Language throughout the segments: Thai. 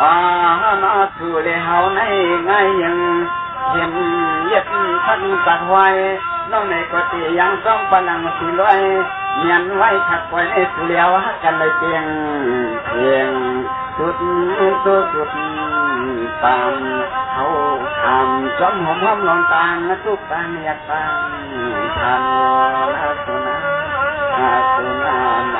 มาสู่เลยเฮาในไงยังเห็นเย็ดทันตัดไว้น้องในกติยังต้องพลังสีลอยเมียนไว้ขัดไว้ในสุเลียวกันเลยเพียงสุดตามเขาทำจอมหอมลองต่างทุกตาอยากต่างทำอาสุนาโน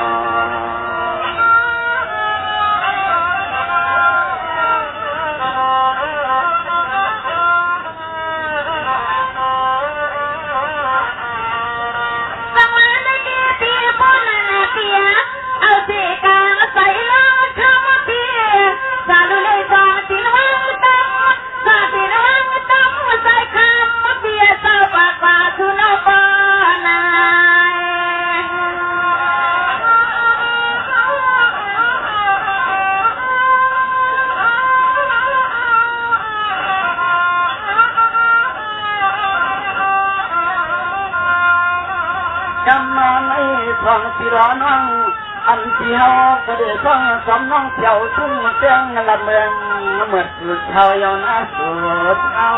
ฟังสิร้อนน้องอันที่เฮาก็ได้ฟังสำน้องเที่ยวชุ่มเสียงละเมืองเมื่อสุดเท่าเยาว์นะสุดเท่า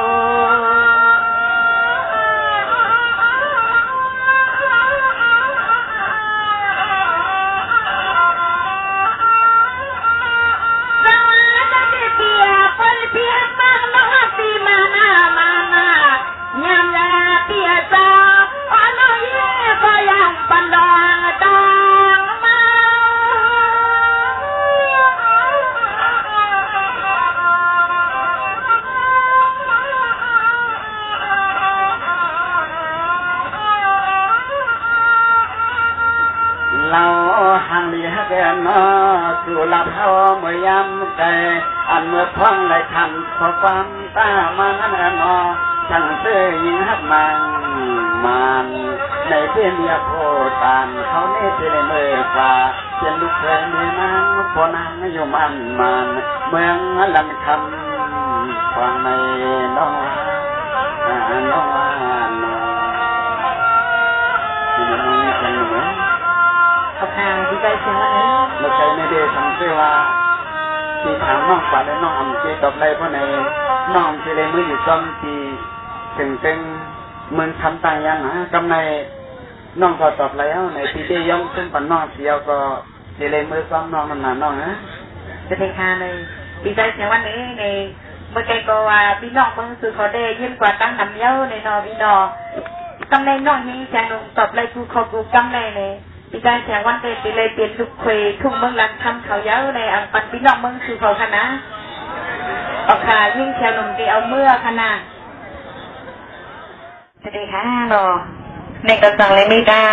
สู่หลับเฮาเมื่อยามใจอันเมื่อพ้องได้ทำพอความตามันนอช่างเสื้อยิงหักมันในเพื่อนเมียโคตานเขาเน่เจริญเมื่อฟ้าเพียนลูกเคยเมียนางพอนางอยู่มันเมืองลำคำฟังในน้องที่ใจเสียงว่าเราใจในเดชสังเสว่าที่ถามน้องป่าและน้องอัมเจตอบไรเพราะในน้องเจริญมืออยู่ซ้ำที่ถึงเหมือนทำต่างอย่างนะกำในน้องก็ตอบแล้วในที่ได้ย่องซึ่งปันน้องเสียวก็เจริญมือซ้ำน้องนานน้องนะจะเป็นค่าเลยที่ใจเสียงวันนี้ในเมื่อไกลก็ว่าพี่น้องเพิ่งซื้อเขาได้ยิ่งกว่าตั้งนำเย้าในนอพี่นอกำในน้องนี้แจงลงตอบไรกูเขากูกำในเลยปีการแข่งวันเด็กไปเลยเปลี่ยนทุกคุยทุ่งเมืองลันทำเขาเย้าในอังปันพี่น้องเมืองสู่เขาคณะออกขายิ่งแชร์นมไปเอาเมื่อคณะสวัสดีค่ะรอในกระสังเลยมีตา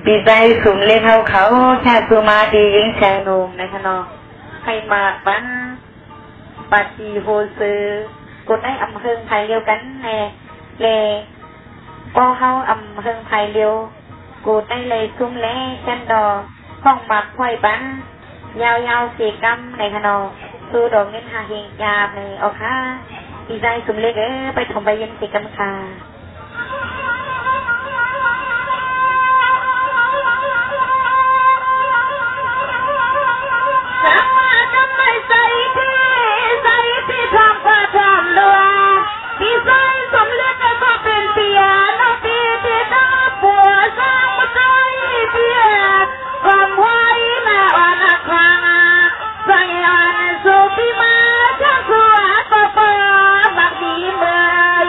ปีใจสุ่มเลี้ยงเขาแค่ตัวมาดียิ่งแชร์นมในคณะให้มาปั้นปาจีโฮซื้อกดให้อำเภอไทยเดียวกันแน่เลยก็เขาอำเภอไทยเดียวกูได้เลยซุ้มเล่จันดอห้องหมักไข่ปั้นยาวสี่กำในขนมสู้ดอกเงินหาเฮงยาในออกค่ะดีใจซุ้มเล็กไปถมใบยันสี่กำค่ะทำไมใส่ที่ทำกว่าทำลัวดีใจซุ้มเล็กก็เป็นเปียโนปีที่ตาปัวซ้ำใจเปียความหวายมาวันละครั้งสังยานสุพิมาจักรัวปะปะบักดีเมื่อย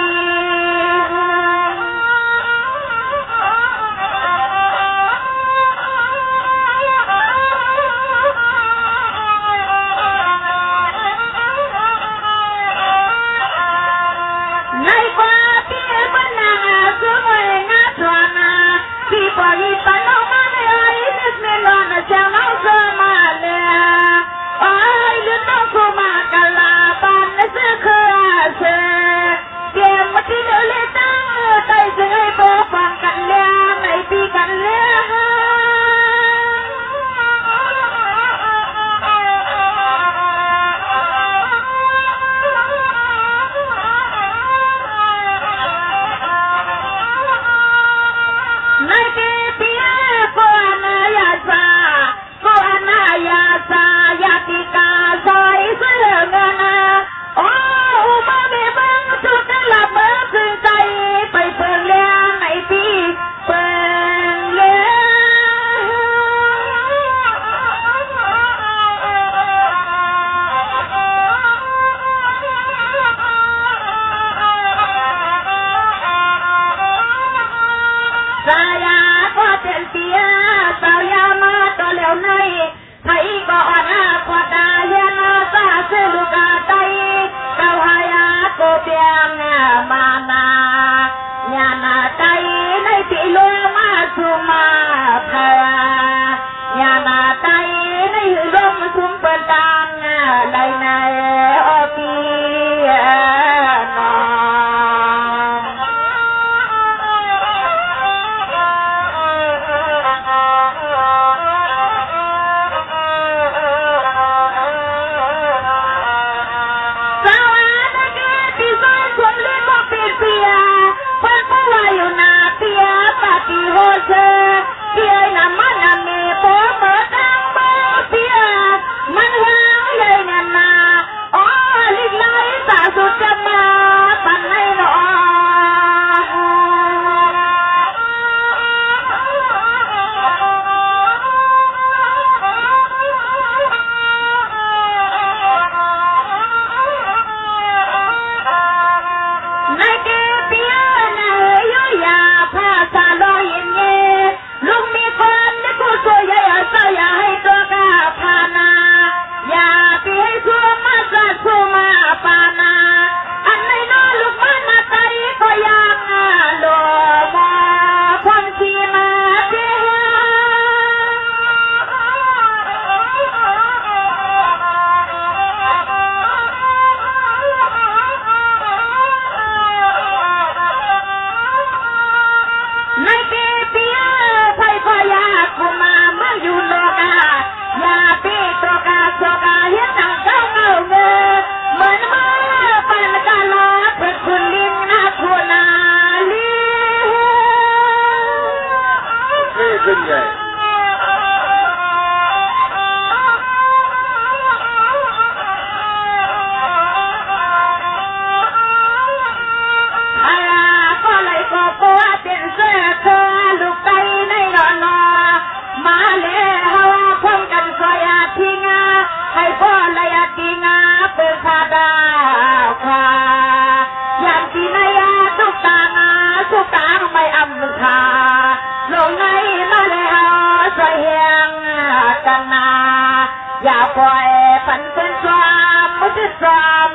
อย่าปล่อยฝันเป็นความมุทิสาม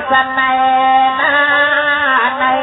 สันในหน้านอ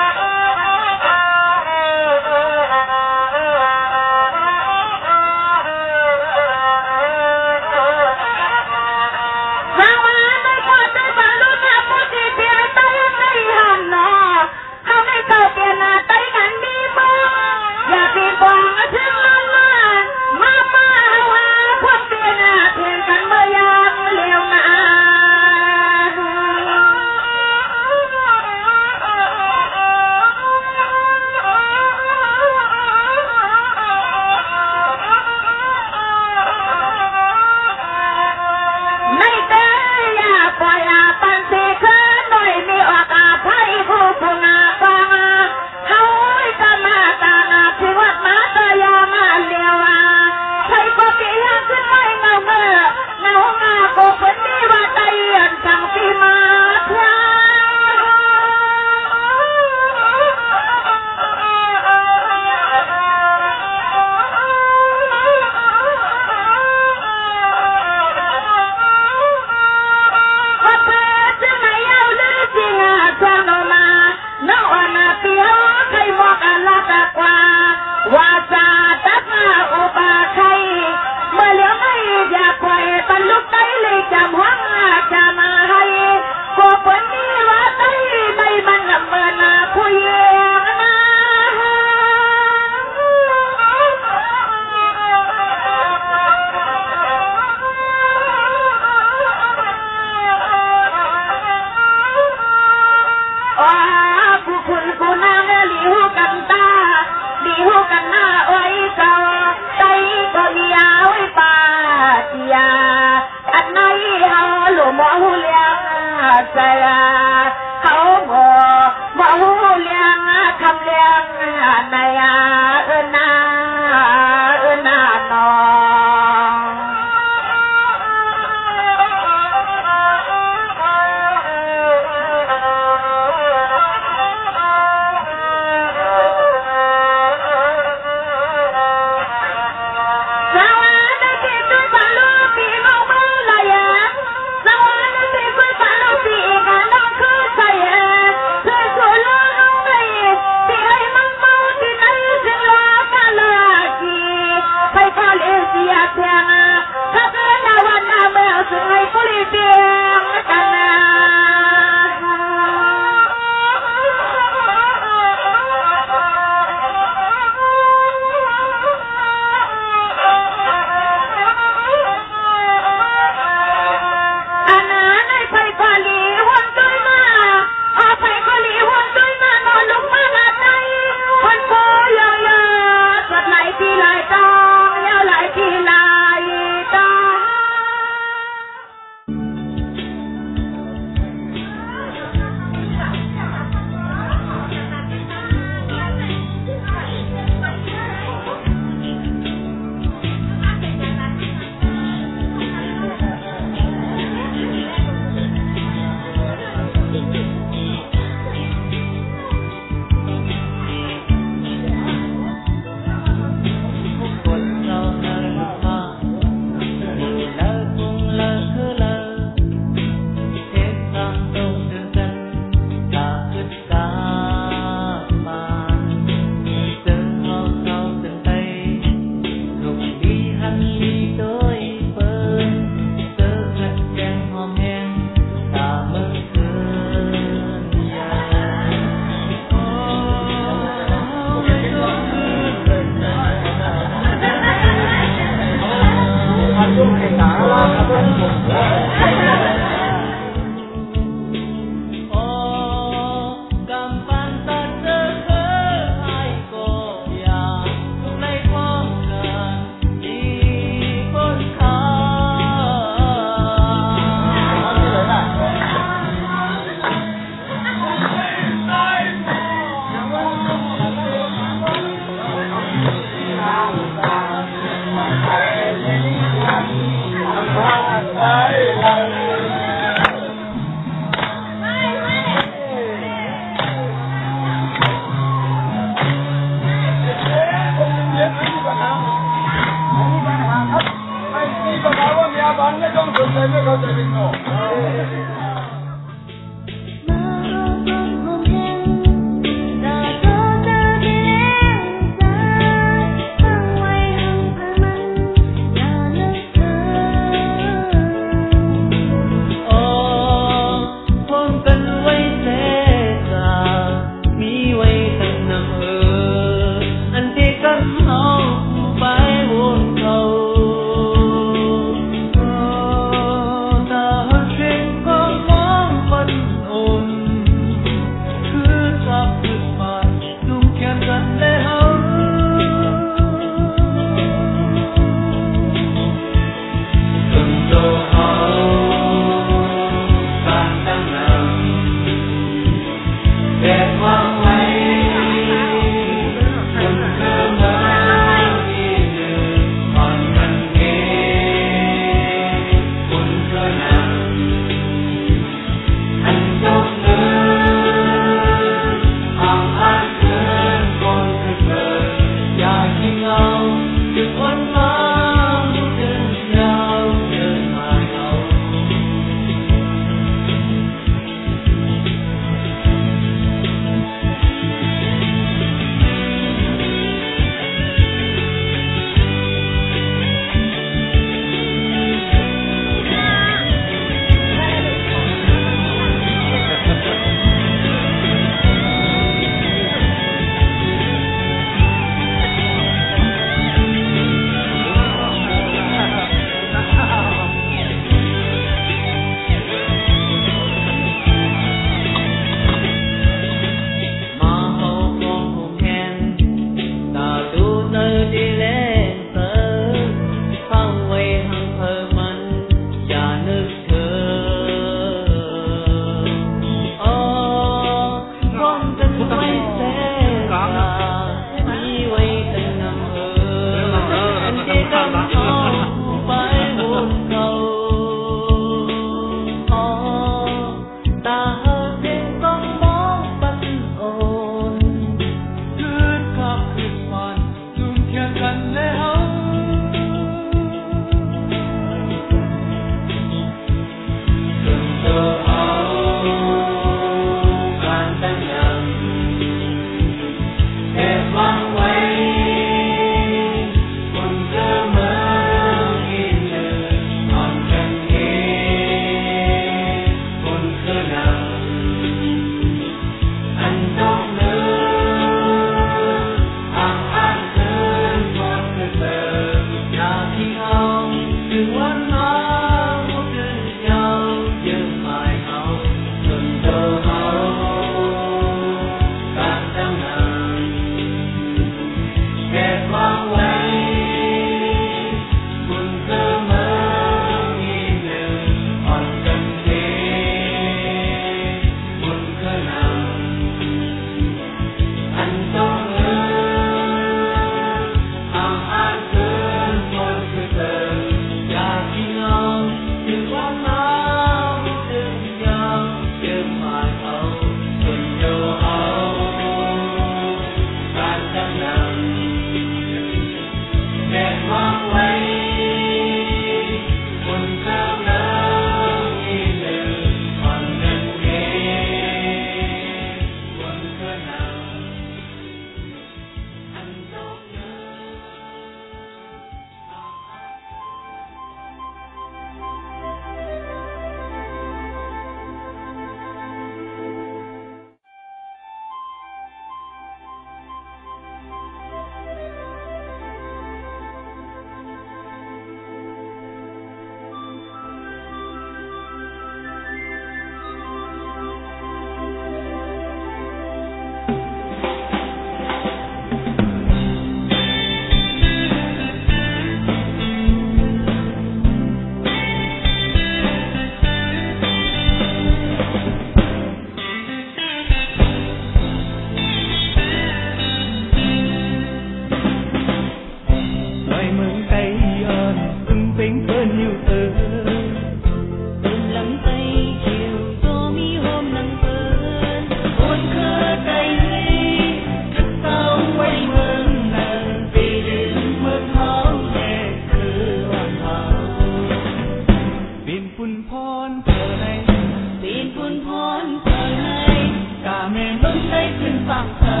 แม่มึงได้ขึ้นฝั่งเธอ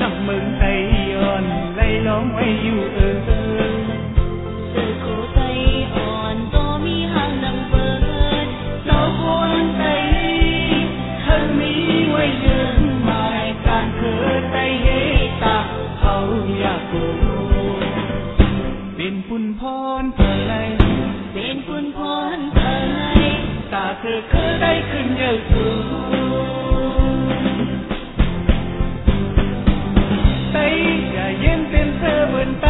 น้ำมึงไตอ่อนไหลร้องไว้อยู่เสือโคไตอ่อนโตมีหางดังเบิดโลกวนไตทั้งมีไว้เดินหมายการเกิดไตเฮตาเขาอยากกูเป็นปุ่นพรเธอไรเป็นปุ่นพรเธอไรตาเธอเคยได้ขึ้นเยอะสูงไตอย่าเย็นเป็นเธอบนไต